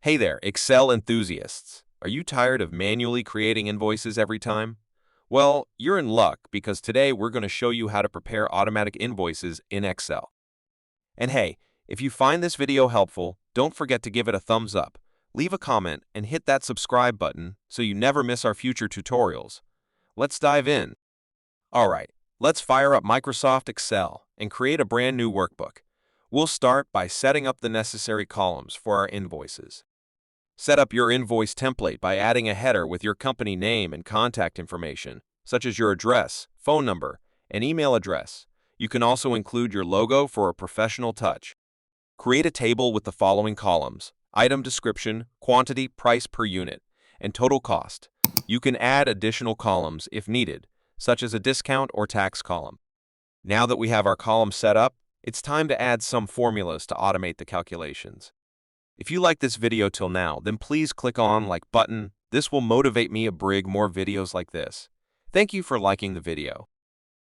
Hey there, Excel enthusiasts. Are you tired of manually creating invoices every time? Well, you're in luck because today we're going to show you how to prepare automatic invoices in Excel. And hey, if you find this video helpful, don't forget to give it a thumbs up, leave a comment, and hit that subscribe button so you never miss our future tutorials. Let's dive in. Alright, let's fire up Microsoft Excel and create a brand new workbook. We'll start by setting up the necessary columns for our invoices. Set up your invoice template by adding a header with your company name and contact information, such as your address, phone number, and email address. You can also include your logo for a professional touch. Create a table with the following columns: item description, quantity, price per unit, and total cost. You can add additional columns if needed, such as a discount or tax column. Now that we have our columns set up, it's time to add some formulas to automate the calculations. If you like this video till now, then please click on like button. This will motivate me to bring more videos like this. Thank you for liking the video.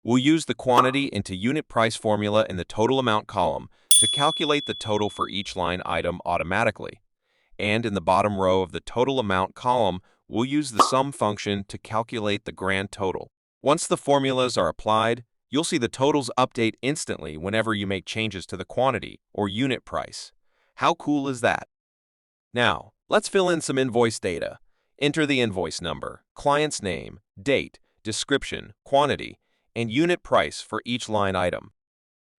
We'll use the quantity into unit price formula in the total amount column to calculate the total for each line item automatically. And in the bottom row of the total amount column, we'll use the sum function to calculate the grand total. Once the formulas are applied, you'll see the totals update instantly whenever you make changes to the quantity or unit price. How cool is that? Now, let's fill in some invoice data. Enter the invoice number, client's name, date, description, quantity, and unit price for each line item.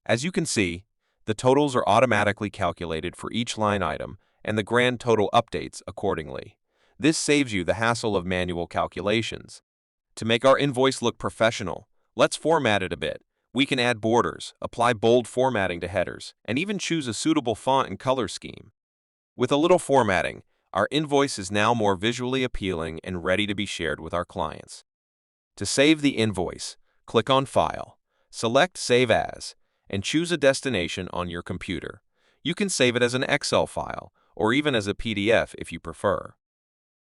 As you can see, the totals are automatically calculated for each line item, and the grand total updates accordingly. This saves you the hassle of manual calculations. To make our invoice look professional, let's format it a bit. We can add borders, apply bold formatting to headers, and even choose a suitable font and color scheme. With a little formatting, our invoice is now more visually appealing and ready to be shared with our clients. To save the invoice, click on File, select Save As, and choose a destination on your computer. You can save it as an Excel file, or even as a PDF if you prefer.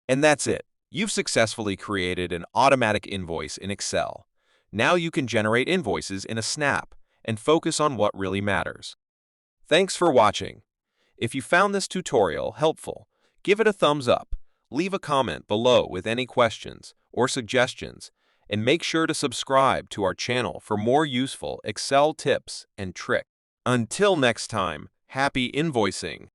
And that's it. You've successfully created an automatic invoice in Excel. Now you can generate invoices in a snap and focus on what really matters. Thanks for watching. If you found this tutorial helpful, give it a thumbs up, leave a comment below with any questions or suggestions, and make sure to subscribe to our channel for more useful Excel tips and tricks. Until next time, happy invoicing!